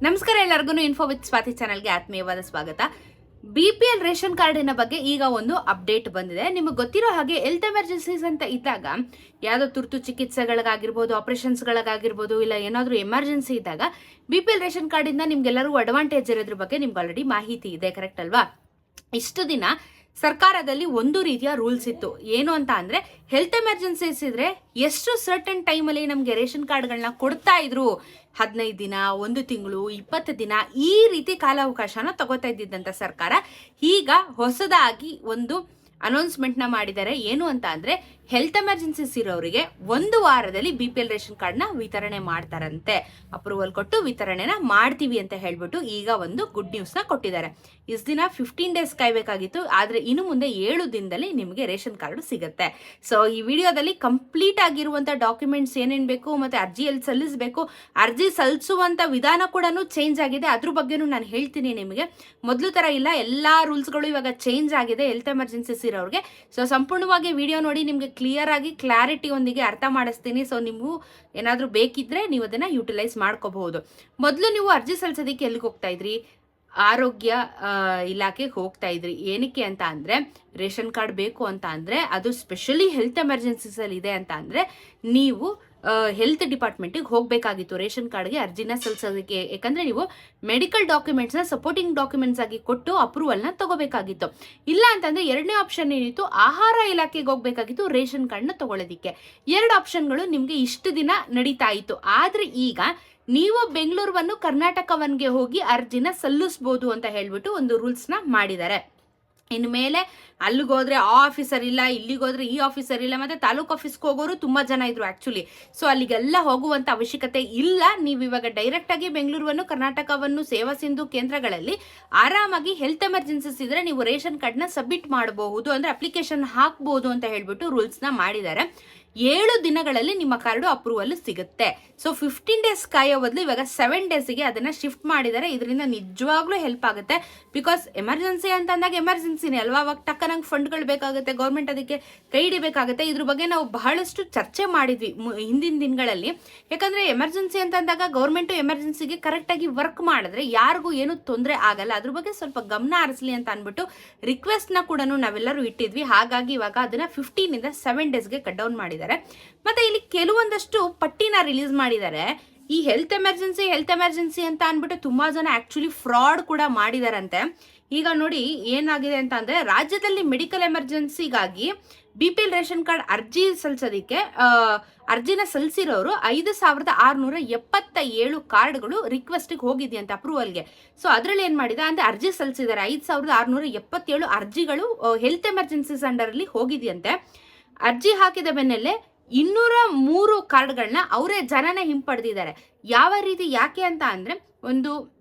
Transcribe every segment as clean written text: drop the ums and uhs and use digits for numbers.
ನಮಸ್ಕಾರ ಎಲ್ಲರಿಗೂ info with Swati ಚಾನಲ್ಗೆ ಆತ್ಮೀಯವಾದ ಸ್ವಾಗತ. BPL ರೇಷನ್ ಕಾರ್ಡಿನ ಬಗ್ಗೆ ಈಗ ಒಂದು ಅಪ್ಡೇಟ್ ಬಂದಿದೆ. ನಿಮಗೆ ಗೊತ್ತಿರೋ ಹಾಗೆ ಹೆಲ್ತ್ ಎಮರ್ಜೆನ್ಸೀಸ್ ಅಂತ ಇದ್ದಾಗ ಯಾವುದೋ ತುರ್ತು ಚಿಕಿತ್ಸೆಗಳಿಗಾಗಿರ್ಬೋದು, ಆಪರೇಷನ್ಸ್ಗಳಿಗಾಗಿರ್ಬೋದು, ಇಲ್ಲ ಏನಾದರೂ ಎಮರ್ಜೆನ್ಸಿ ಇದ್ದಾಗ BPL ರೇಷನ್ ಕಾರ್ಡಿಂದ ನಿಮ್ಗೆಲ್ಲರಿಗೂ ಅಡ್ವಾಂಟೇಜ್ ಇರೋದ್ರ ಬಗ್ಗೆ ನಿಮ್ಗೆ ಆಲ್ರೆಡಿ ಮಾಹಿತಿ ಇದೆ, ಕರೆಕ್ಟ್ ಅಲ್ವಾ? ಇಷ್ಟು ದಿನ ಸರ್ಕಾರದಲ್ಲಿ ಒಂದು ರೀತಿಯ ರೂಲ್ಸ್ ಇತ್ತು. ಏನು ಅಂತ ಅಂದ್ರೆ ಹೆಲ್ತ್ ಎಮರ್ಜೆನ್ಸೀಸ್ ಇದ್ರೆ ಎಷ್ಟು ಸರ್ಟನ್ ಟೈಮಲ್ಲಿ ನಮಗೆ ರೇಷನ್ ಕಾರ್ಡ್ಗಳನ್ನ ಕೊಡ್ತಾ ಇದ್ರು. 15 ದಿನ, 1 ತಿಂಗಳು, 20 ದಿನ, ಈ ರೀತಿ ಕಾಲಾವಕಾಶನ ತಗೋತಾ ಇದ್ದಿದ್ದಂತ ಸರ್ಕಾರ ಈಗ ಹೊಸದಾಗಿ ಒಂದು ಅನೌನ್ಸ್ಮೆಂಟ್ ನ ಮಾಡಿದ್ದಾರೆ. ಏನು ಅಂತ ಅಂದ್ರೆ ಹೆಲ್ತ್ ಎಮರ್ಜೆನ್ಸೀಸ್ ಇರೋರಿಗೆ 1 ವಾರದಲ್ಲಿ BPL ರೇಷನ್ ಕಾರ್ಡ್ ನ ವಿತರಣೆ ಮಾಡ್ತಾರಂತೆ. ಅಪ್ರೂವಲ್ ಕೊಟ್ಟು ವಿತರಣೆನ ಮಾಡ್ತೀವಿ ಅಂತ ಹೇಳ್ಬಿಟ್ಟು ಈಗ ಒಂದು ಗುಡ್ ನ್ಯೂಸ್ ನ ಕೊಟ್ಟಿದ್ದಾರೆ. ಇಷ್ಟು ದಿನ 15 ಡೇಸ್ ಕಾಯ್ಬೇಕಾಗಿತ್ತು, ಆದ್ರೆ ಇನ್ನು ಮುಂದೆ 7 ದಿನದಲ್ಲಿ ನಿಮಗೆ ರೇಷನ್ ಕಾರ್ಡ್ ಸಿಗುತ್ತೆ. ಸೊ ಈ ವಿಡಿಯೋದಲ್ಲಿ ಕಂಪ್ಲೀಟ್ ಆಗಿರುವಂತ ಡಾಕ್ಯುಮೆಂಟ್ಸ್ ಏನೇನ್ ಬೇಕು, ಮತ್ತೆ ಅರ್ಜಿ ಎಲ್ಲಿ ಸಲ್ಲಿಸಬೇಕು, ಅರ್ಜಿ ಸಲ್ಲಿಸುವಂತ ವಿಧಾನ ಕೂಡ ಚೇಂಜ್ ಆಗಿದೆ, ಅದ್ರ ಬಗ್ಗೆನೂ ನಾನು ಹೇಳ್ತೀನಿ ನಿಮಗೆ. ಮೊದಲು ತರ ಇಲ್ಲ, ಎಲ್ಲಾ ರೂಲ್ಸ್ಗಳು ಇವಾಗ ಚೇಂಜ್ ಆಗಿದೆ ಹೆಲ್ತ್ ಎಮರ್ಜೆನ್ಸೀಸ್ ಇರೋರಿಗೆ. ಸೊ ಸಂಪೂರ್ಣವಾಗಿ ವಿಡಿಯೋ ನೋಡಿ ನಿಮ್ಗೆ ಕ್ಲಿಯರ್ ಆಗಿ ಕ್ಲಾರಿಟಿ ಒಂದಿಗೆ ಅರ್ಥ ಮಾಡಿಸ್ತೀನಿ. ಸೊ ನೀವು ಏನಾದ್ರೂ ಬೇಕಿದ್ರೆ ನೀವು ಅದನ್ನ ಯುಟಿಲೈಸ್ ಮಾಡ್ಕೋಬಹುದು. ಮೊದಲು ನೀವು ಅರ್ಜಿ ಸಲ್ಲಿಸೋದಕ್ಕೆ ಎಲ್ಲಿಗೆ ಹೋಗ್ತಾ ಇದ್ರಿ? ಆರೋಗ್ಯ ಇಲಾಖೆಗೆ ಹೋಗ್ತಾ ಇದ್ರಿ. ಏನಕ್ಕೆ ಅಂತ ಅಂದ್ರೆ ರೇಷನ್ ಕಾರ್ಡ್ ಬೇಕು ಅಂತ ಅಂದ್ರೆ, ಅದು ಸ್ಪೆಷಲಿ ಹೆಲ್ತ್ ಎಮರ್ಜೆನ್ಸೀಸ್ ಅಲ್ಲಿ ಇದೆ ಅಂತ ಅಂದ್ರೆ ನೀವು ಹೆಲ್ತ್ ಡಿಪಾರ್ಟ್ಮೆಂಟಿಗೆ ಹೋಗಬೇಕಾಗಿತ್ತು ರೇಷನ್ ಕಾರ್ಡ್ಗೆ ಅರ್ಜಿನ ಸಲ್ಲಿಸೋದಕ್ಕೆ. ಯಾಕಂದ್ರೆ ನೀವು ಮೆಡಿಕಲ್ ಡಾಕ್ಯುಮೆಂಟ್ಸ್ನ ಸಪೋರ್ಟಿಂಗ್ ಡಾಕ್ಯುಮೆಂಟ್ಸ್ ಆಗಿ ಕೊಟ್ಟು ಅಪ್ರೂವಲ್ನ ತಗೋಬೇಕಾಗಿತ್ತು. ಇಲ್ಲ ಅಂತಂದ್ರೆ ಎರಡನೇ ಆಪ್ಷನ್ ಏನಿತ್ತು, ಆಹಾರ ಇಲಾಖೆಗೆ ಹೋಗ್ಬೇಕಾಗಿತ್ತು ರೇಷನ್ ಕಾರ್ಡ್ನ ತಗೊಳ್ಳೋದಿಕ್ಕೆ. 2 ಆಪ್ಷನ್ಗಳು ನಿಮ್ಗೆ ಇಷ್ಟು ದಿನ ನಡೀತಾ ಇತ್ತು. ಆದ್ರೆ ಈಗ ನೀವು ಬೆಂಗಳೂರು ಕರ್ನಾಟಕವನ್ಗೆ ಹೋಗಿ ಅರ್ಜಿನ ಸಲ್ಲಿಸಬಹುದು ಅಂತ ಹೇಳ್ಬಿಟ್ಟು ಒಂದು ರೂಲ್ಸ್ನ ಮಾಡಿದ್ದಾರೆ. ಇನ್ಮೇಲೆ ಅಲ್ಲಿಗೋದ್ರೆ ಆ ಆಫೀಸರ್ ಇಲ್ಲ, ಇಲ್ಲಿಗೋದ್ರೆ ಈ ಆಫೀಸರ್ ಇಲ್ಲ, ಮತ್ತೆ ತಾಲೂಕ್ ಆಫೀಸ್ಗೆ ಹೋಗೋರು ತುಂಬಾ ಜನ ಇದ್ರು ಆಕ್ಚುಲಿ. ಸೊ ಅಲ್ಲಿಗೆಲ್ಲ ಹೋಗುವಂತ ಅವಶ್ಯಕತೆ ಇಲ್ಲ. ನೀವು ಇವಾಗ ಡೈರೆಕ್ಟ್ ಆಗಿ ಬೆಂಗಳೂರು ಕರ್ನಾಟಕವನ್ನು ಸೇವಾ ಸಿಂಧು ಕೇಂದ್ರಗಳಲ್ಲಿ ಆರಾಮಾಗಿ ಹೆಲ್ತ್ ಎಮರ್ಜೆನ್ಸೀಸ್ ಇದ್ರೆ ನೀವು ರೇಷನ್ ಕಾರ್ಡ್ನ ಸಬ್ಮಿಟ್ ಮಾಡಬಹುದು, ಅಂದ್ರೆ ಅಪ್ಲಿಕೇಶನ್ ಹಾಕ್ಬಹುದು ಅಂತ ಹೇಳ್ಬಿಟ್ಟು ರೂಲ್ಸ್ನ ಮಾಡಿದ್ದಾರೆ. 7 ದಿನಗಳಲ್ಲಿ ನಿಮ್ಮ ಕಾರ್ಡು ಅಪ್ರೂವಲ್ ಸಿಗುತ್ತೆ. ಸೊ 15 ಡೇಸ್ ಕಾಯೋ ಬದಲು ಇವಾಗ 7 ಡೇಸ್ಗೆ ಅದನ್ನ ಶಿಫ್ಟ್ ಮಾಡಿದ್ದಾರೆ. ಇದರಿಂದ ನಿಜವಾಗ್ಲೂ ಹೆಲ್ಪ್ ಆಗುತ್ತೆ. ಬಿಕಾಸ್ ಎಮರ್ಜೆನ್ಸಿ ಅಂತ ಅಂದಾಗ ಎಮರ್ಜೆನ್ಸಿನೇ ಅಲ್ವಾ, ಅವಾಗ ಟಕ್ಕನಂಗೆ ಫಂಡ್ಗಳು ಬೇಕಾಗುತ್ತೆ, ಗೌರ್ಮೆಂಟ್ ಅದಕ್ಕೆ ಕೈ ಹಿಡಿಬೇಕಾಗುತ್ತೆ. ಇದ್ರ ಬಗ್ಗೆ ನಾವು ಬಹಳಷ್ಟು ಚರ್ಚೆ ಮಾಡಿದ್ವಿ ಹಿಂದಿನ ದಿನಗಳಲ್ಲಿ. ಯಾಕಂದ್ರೆ ಎಮರ್ಜೆನ್ಸಿ ಅಂತ ಅಂದಾಗ ಗೌರ್ಮೆಂಟ್ ಎಮರ್ಜೆನ್ಸಿಗೆ ಕರೆಕ್ಟ್ ಆಗಿ ವರ್ಕ್ ಮಾಡಿದ್ರೆ ಯಾರಿಗೂ ಏನು ತೊಂದರೆ ಆಗಲ್ಲ. ಅದ್ರ ಬಗ್ಗೆ ಸ್ವಲ್ಪ ಗಮನ ಹರಿಸಲಿ ಅಂತ ಅನ್ಬಿಟ್ಟು ರಿಕ್ವೆಸ್ಟ್ ನ ಕೂಡ ನಾವೆಲ್ಲರೂ ಇಟ್ಟಿದ್ವಿ. ಹಾಗಾಗಿ ಇವಾಗ ಅದನ್ನ 15 ಇಂದ 7 ಡೇಸ್ಗೆ ಕಟ್ ಡೌನ್ ಮಾಡಿದ್ದಾರೆ. ಮತ್ತೆ ಇಲ್ಲಿ ಕೆಲವೊಂದಷ್ಟು ಪಟ್ಟಿನ ರಿಲೀಸ್ ಮಾಡಿದ್ದಾರೆ. ಈ ಹೆಲ್ತ್ ಎಮರ್ಜೆನ್ಸಿ ಅಂತ ಅನ್ಬಿಟ್ಟು ತುಂಬಾ ಜನ ಆಕ್ಚುಲಿ ಫ್ರಾಡ್ ಕೂಡ ಮಾಡಿದಾರಂತೆ. ಈಗ ನೋಡಿ ಏನಾಗಿದೆ ಅಂತ ಅಂದ್ರೆ, ರಾಜ್ಯದಲ್ಲಿ ಮೆಡಿಕಲ್ ಎಮರ್ಜೆನ್ಸಿಗಾಗಿ BPL ರೇಷನ್ ಕಾರ್ಡ್ ಅರ್ಜಿ ಸಲ್ಲಿಸೋದಿಕ್ಕೆ ಅರ್ಜಿನ ಸಲ್ಲಿಸಿರೋರು 5677 ಕಾರ್ಡ್ಗಳು ರಿಕ್ವೆಸ್ಟ್ಗೆ ಹೋಗಿದೆಯಂತೆ ಅಪ್ರೂವಲ್ಗೆ. ಸೊ ಅದ್ರಲ್ಲಿ ಏನ್ ಮಾಡಿದ ಅಂದ್ರೆ ಅರ್ಜಿ ಸಲ್ಲಿಸಿದ್ದಾರೆ 5677 ಅರ್ಜಿಗಳು ಹೆಲ್ತ್ ಎಮರ್ಜೆನ್ಸೀಸ್ ಅಂಡರ್ ಅಲ್ಲಿ ಹೋಗಿದೆಯಂತೆ. ಅರ್ಜಿ ಹಾಕಿದ ಬೆನ್ನಲ್ಲೇ 203 ಕಾರ್ಡ್ಗಳನ್ನ ಅವರೇ ಜನನ ಹಿಂಪಡೆದಿದ್ದಾರೆ. ಯಾವ ರೀತಿ, ಯಾಕೆ ಅಂತ ಅಂದ್ರೆ ಒಂದು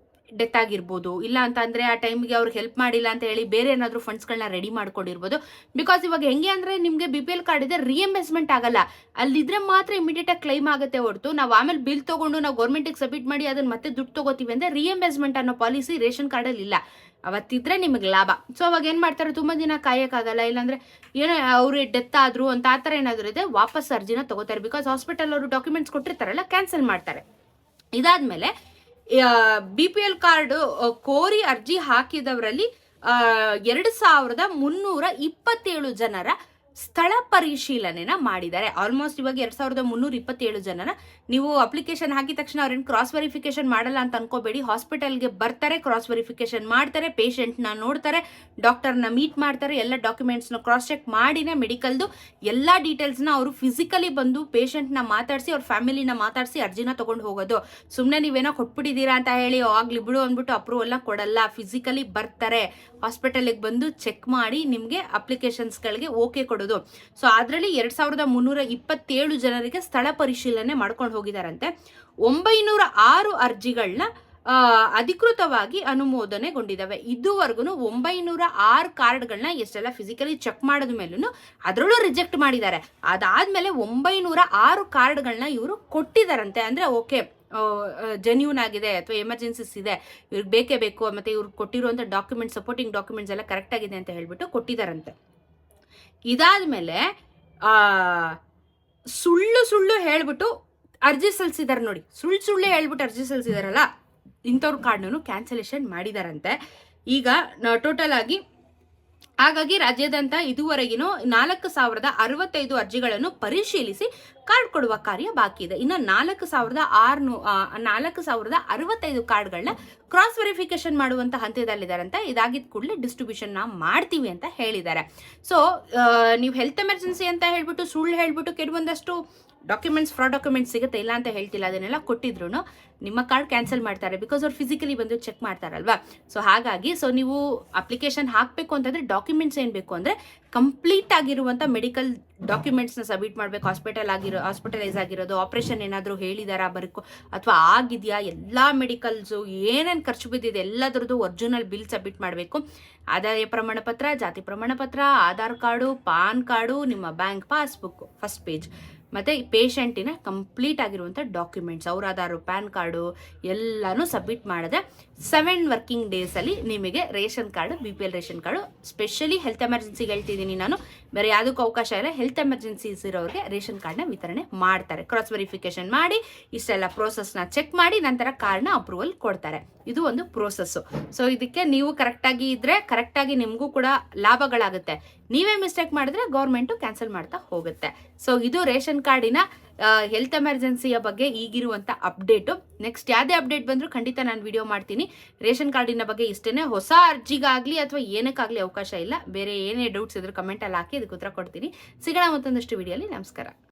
ಡೆತ್ ಆಗಿರ್ಬೋದು, ಇಲ್ಲ ಅಂತ ಅಂದ್ರೆ ಆ ಟೈಮ್ಗೆ ಅವ್ರಿಗೆ ಹೆಲ್ಪ್ ಮಾಡಿಲ್ಲ ಅಂತ ಹೇಳಿ ಬೇರೆ ಏನಾದ್ರು ಫಂಡ್ಸ್ಗಳನ್ನ ರೆಡಿ ಮಾಡ್ಕೊಂಡಿರ್ಬೋದು. ಬಿಕಾಸ್ ಇವಾಗ ಹೆಂಗೆ ಅಂದ್ರೆ ನಿಮ್ಗೆ BPL ಕಾರ್ಡ್ ಇದೆ, ರಿಎಂಬರ್ಸ್ಮೆಂಟ್ ಆಗಲ್ಲ. ಅಲ್ಲಿದ್ರೆ ಮಾತ್ರ ಇಮಿಡಿಯೇಟ್ ಆಗಿ ಕ್ಲೈಮ್ ಆಗುತ್ತೆ ಹೊರತು ನಾವು ಆಮೇಲೆ ಬಿಲ್ ತಗೊಂಡು ನಾವು ಗೌರ್ಮೆಂಟಿಗೆ ಸಬ್ಮಿಟ್ ಮಾಡಿ ಅದನ್ನ ಮತ್ತೆ ದುಡ್ಡು ತಗೋತೀವಿ ಅಂದ್ರೆ ರಿಎಂಬರ್ಸ್ಮೆಂಟ್ ಅನ್ನೋ ಪಾಲಿಸಿ ರೇಷನ್ ಕಾರ್ಡಲ್ಲಿ ಇಲ್ಲ. ಅವತ್ತಿದ್ರೆ ನಿಮಗೆ ಲಾಭ. ಸೊ ಅವಾಗ ಏನ್ ಮಾಡ್ತಾರೆ, ತುಂಬಾ ದಿನ ಕಾಯಕ್ಕಾಗಲ್ಲ, ಇಲ್ಲಾಂದ್ರೆ ಏನೋ ಅವ್ರು ಡೆತ್ ಆದ್ರು ಅಂತ ಆತರ ಏನಾದ್ರು ಇದೆ, ವಾಪಸ್ ಅರ್ಜಿನ ತಗೋತಾರೆ. ಬಿಕಾಸ್ ಹಾಸ್ಪಿಟಲ್ ಅವರು ಡಾಕ್ಯುಮೆಂಟ್ಸ್ ಕೊಟ್ಟಿರ್ತಾರಲ್ಲ, ಕ್ಯಾನ್ಸಲ್ ಮಾಡ್ತಾರೆ. ಇದಾದ್ಮೇಲೆ BPL ಕಾರ್ಡ್ ಕೋರಿ ಅರ್ಜಿ ಹಾಕಿದವರಲ್ಲಿ 2327 ಜನರ ಸ್ಥಳ ಪರಿಶೀಲನೆನ ಮಾಡಿದ್ದಾರೆ. ಆಲ್ಮೋಸ್ಟ್ ಇವಾಗ 2327 ಜನರ ನೀವು ಅಪ್ಲಿಕೇಶನ್ ಹಾಕಿದ ತಕ್ಷಣ ಅವ್ರೇನು ಕ್ರಾಸ್ ವೆರಿಫಿಕೇಶನ್ ಮಾಡಲ್ಲ ಅಂತ ಅನ್ಕೋಬೇಡಿ. ಹಾಸ್ಪಿಟಲ್ಗೆ ಬರ್ತಾರೆ, ಕ್ರಾಸ್ ವೆರಿಫಿಕೇಶನ್ ಮಾಡ್ತಾರೆ, ಪೇಷಂಟ್ನ ನೋಡ್ತಾರೆ, ಡಾಕ್ಟರ್ನ ಮೀಟ್ ಮಾಡ್ತಾರೆ, ಎಲ್ಲ ಡಾಕ್ಯುಮೆಂಟ್ಸ್ನ ಕ್ರಾಸ್ ಚೆಕ್ ಮಾಡಿನೇ ಮೆಡಿಕಲ್ದು ಎಲ್ಲ ಡೀಟೇಲ್ಸ್ನ ಅವರು ಫಿಸಿಕಲಿ ಬಂದು ಪೇಷಂಟ್ನ ಮಾತಾಡಿಸಿ ಅವ್ರ ಫ್ಯಾಮಿಲಿನ ಮಾತಾಡಿಸಿ ಅರ್ಜಿನ ತಗೊಂಡು ಹೋಗೋದು. ಸುಮ್ಮನೆ ನೀವೇನೋ ಕೊಟ್ಬಿಟ್ಟಿದ್ದೀರಾ ಅಂತ ಹೇಳಿ ಆಗ್ಲಿ ಬಿಡು ಅಂದ್ಬಿಟ್ಟು ಅಪ್ರೂವಲ್ನ ಕೊಡಲ್ಲ. ಫಿಸಿಕಲಿ ಬರ್ತಾರೆ, ಹಾಸ್ಪಿಟಲ್ಗೆ ಬಂದು ಚೆಕ್ ಮಾಡಿ ನಿಮಗೆ ಅಪ್ಲಿಕೇಶನ್ಸ್ಗಳಿಗೆ ಓಕೆ ಕೊಡೋದು. ಸೊ ಅದರಲ್ಲಿ 2327 ಜನರಿಗೆ ಸ್ಥಳ ಪರಿಶೀಲನೆ ಮಾಡ್ಕೊಂಡು ಹೋಗಿದಾರಂತೆ. 906 ಅರ್ಜಿಗಳನ್ನ ಅಧಿಕೃತವಾಗಿ ಅನುಮೋದನೆಗೊಂಡಿದ್ದಾವೆ. ಇದುವರೆಗೂ 906 ಕಾರ್ಡ್ಗಳನ್ನ ಎಷ್ಟೆಲ್ಲ ಫಿಸಿಕಲಿ ಚೆಕ್ ಮಾಡಿದ ಮೇಲೂ ಅದರಲ್ಲೂ ರಿಜೆಕ್ಟ್ ಮಾಡಿದ್ದಾರೆ. ಅದಾದ್ಮೇಲೆ 906 ಕಾರ್ಡ್ಗಳನ್ನ ಇವರು ಕೊಟ್ಟಿದಾರಂತೆ. ಅಂದ್ರೆ ಓಕೆ, ಜೆನ್ಯೂನ್ ಆಗಿದೆ ಅಥವಾ ಎಮರ್ಜೆನ್ಸಿಸ್ ಇದೆ, ಇವ್ರಿಗೆ ಬೇಕೇ ಬೇಕು, ಮತ್ತೆ ಇವ್ರು ಕೊಟ್ಟಿರುವಂತ ಡಾಕ್ಯುಮೆಂಟ್ಸ್, ಸಪೋರ್ಟಿಂಗ್ ಡಾಕ್ಯುಮೆಂಟ್ಸ್ ಎಲ್ಲ ಕರೆಕ್ಟ್ ಆಗಿದೆ ಅಂತ ಹೇಳ್ಬಿಟ್ಟು ಕೊಟ್ಟಿದಾರಂತೆ. ಇದಾದ್ಮೇಲೆ ಸುಳ್ಳು ಹೇಳ್ಬಿಟ್ಟು ಅರ್ಜಿ ಸಲ್ಲಿಸಿದಾರೆ ನೋಡಿ. ಸುಳ್ಳು ಹೇಳ್ಬಿಟ್ಟು ಅರ್ಜಿ ಸಲ್ಲಿಸಿದಾರಲ್ಲ, ಇಂಥವ್ರ ಕಾರ್ಡ್ನೂ ಕ್ಯಾನ್ಸಲೇಷನ್ ಮಾಡಿದಾರಂತೆ ಈಗ ಟೋಟಲ್ ಆಗಿ. ಹಾಗಾಗಿ ರಾಜ್ಯಾದ್ಯಂತ ಇದುವರೆಗಿನೂ 4,065 ಅರ್ಜಿಗಳನ್ನು ಪರಿಶೀಲಿಸಿ ಕಾರ್ಡ್ ಕೊಡುವ ಕಾರ್ಯ ಬಾಕಿ ಇದೆ. ಇನ್ನು 4,065 ಕಾರ್ಡ್ಗಳನ್ನ ಕ್ರಾಸ್ ವೆರಿಫಿಕೇಶನ್ ಮಾಡುವಂತ ಹಂತದಲ್ಲಿದ್ದಾರಂತೆ. ಇದಾಗಿದ್ದ ಕೂಡಲೇ ಡಿಸ್ಟ್ರಿಬ್ಯೂಷನ್ ಮಾಡ್ತೀವಿ ಅಂತ ಹೇಳಿದ್ದಾರೆ. ಸೊ ನೀವು ಹೆಲ್ತ್ ಎಮರ್ಜೆನ್ಸಿ ಅಂತ ಹೇಳ್ಬಿಟ್ಟು ಸುಳ್ಳು ಹೇಳ್ಬಿಟ್ಟು ಕೆಲವೊಂದಷ್ಟು ಡಾಕ್ಯುಮೆಂಟ್ಸ್ ಫ್ರಾಡ್ ಡಾಕ್ಯುಮೆಂಟ್ಸ್ ಸಿಗುತ್ತೆ, ಇಲ್ಲ ಅಂತ ಹೇಳ್ತಿಲ್ಲ, ಅದನ್ನೆಲ್ಲ ಕೊಟ್ಟಿದ್ರು ನಿಮ್ಮ ಕಾರ್ಡ್ ಕ್ಯಾನ್ಸಲ್ ಮಾಡ್ತಾರೆ. ಬಿಕಾಸ್ ಅವ್ರು ಫಿಸಿಕಲಿ ಬಂದು ಚೆಕ್ ಮಾಡ್ತಾರಲ್ವಾ. ಸೊ ಹಾಗಾಗಿ ನೀವು ಅಪ್ಲಿಕೇಶನ್ ಹಾಕಬೇಕು ಅಂತಂದ್ರೆ ಡಾಕ್ಯುಮೆಂಟ್ಸ್ ಏನು ಬೇಕು ಅಂದರೆ ಕಂಪ್ಲೀಟ್ ಆಗಿರುವಂಥ ಮೆಡಿಕಲ್ ಡಾಕ್ಯುಮೆಂಟ್ಸ್ನ ಸಬ್ಮಿಟ್ ಮಾಡಬೇಕು. ಹಾಸ್ಪಿಟಲೈಸ್ ಆಗಿರೋದು, ಆಪರೇಷನ್ ಏನಾದರೂ ಹೇಳಿದಾರಾ ಬರಕು ಅಥವಾ ಆಗಿದೆಯಾ, ಎಲ್ಲ ಮೆಡಿಕಲ್ಸು ಏನೇನು ಖರ್ಚು ಬಿದ್ದಿದೆ ಎಲ್ಲದರದ್ದು ಒರಿಜಿನಲ್ ಬಿಲ್ ಸಬ್ಮಿಟ್ ಮಾಡಬೇಕು. ಆದಾಯ ಪ್ರಮಾಣ ಪತ್ರ, ಜಾತಿ ಪ್ರಮಾಣ ಪತ್ರ, ಆಧಾರ್ ಕಾರ್ಡು, ಪಾನ್ ಕಾರ್ಡು, ನಿಮ್ಮ ಬ್ಯಾಂಕ್ ಪಾಸ್ಬುಕ್ ಫಸ್ಟ್ ಪೇಜ್, ಮತ್ತು ಪೇಷಂಟಿನ ಕಂಪ್ಲೀಟ್ ಆಗಿರುವಂಥ ಡಾಕ್ಯುಮೆಂಟ್ಸ್, ಅವ್ರ ಆಧಾರು, ಪ್ಯಾನ್ ಕಾರ್ಡು ಎಲ್ಲನೂ ಸಬ್ಮಿಟ್ ಮಾಡಿದ್ರೆ 7 ವರ್ಕಿಂಗ್ ಡೇಸಲ್ಲಿ ನಿಮಗೆ ration card, BPL ration card, specially health ಎಮರ್ಜೆನ್ಸಿಗೆ ಹೇಳ್ತಿದ್ದೀನಿ ನಾನು, ಬೇರೆ ಯಾವುದಕ್ಕೂ ಅವಕಾಶ ಇಲ್ಲ, ಹೆಲ್ತ್ ಎಮರ್ಜೆನ್ಸೀಸ್ ಇರೋರಿಗೆ ರೇಷನ್ ಕಾರ್ಡ್ನ ವಿತರಣೆ ಮಾಡ್ತಾರೆ. ಕ್ರಾಸ್ ವೆರಿಫಿಕೇಶನ್ ಮಾಡಿ ಇಷ್ಟೆಲ್ಲ ಪ್ರೋಸೆಸ್ನ ಚೆಕ್ ಮಾಡಿ ನಂತರ ಕಾರ್ಡ್ನ ಅಪ್ರೂವಲ್ ಕೊಡ್ತಾರೆ. ಇದು ಒಂದು ಪ್ರೋಸೆಸ್ಸು. ಸೊ ಇದಕ್ಕೆ ನೀವು ಕರೆಕ್ಟಾಗಿ ಇದ್ದರೆ ಕರೆಕ್ಟಾಗಿ ನಿಮಗೂ ಕೂಡ ಲಾಭಗಳಾಗುತ್ತೆ. ನೀವೇ ಮಿಸ್ಟೇಕ್ ಮಾಡಿದ್ರೆ ಗೌರ್ಮೆಂಟು ಕ್ಯಾನ್ಸಲ್ ಮಾಡ್ತಾ ಹೋಗುತ್ತೆ. ಸೊ ಇದು ರೇಷನ್ ಕಾರ್ಡಿನ ಹೆಲ್ತ್ ಎಮರ್ಜೆನ್ಸಿಯ ಬಗ್ಗೆ ಈಗಿರುವಂಥ ಅಪ್ಡೇಟು. ನೆಕ್ಸ್ಟ್ ಯಾವುದೇ ಅಪ್ಡೇಟ್ ಬಂದರೂ ಖಂಡಿತ ನಾನು ವಿಡಿಯೋ ಮಾಡ್ತೀನಿ. ರೇಷನ್ ಕಾರ್ಡಿನ ಬಗ್ಗೆ ಇಷ್ಟೇ, ಹೊಸ ಅರ್ಜಿಗಾಗಲಿ ಅಥವಾ ಏನಕ್ಕಾಗಲಿ ಅವಕಾಶ ಇಲ್ಲ. ಬೇರೆ ಏನೇ ಡೌಟ್ಸ್ ಇದ್ರೂ ಕಮೆಂಟಲ್ಲಿ ಹಾಕಿ ಅದಕ್ಕೆ ಉತ್ತರ ಕೊಡ್ತೀನಿ. ಸಿಗೋಣ ಮತ್ತೊಂದಷ್ಟು ವಿಡಿಯೋಲಿ. ನಮಸ್ಕಾರ.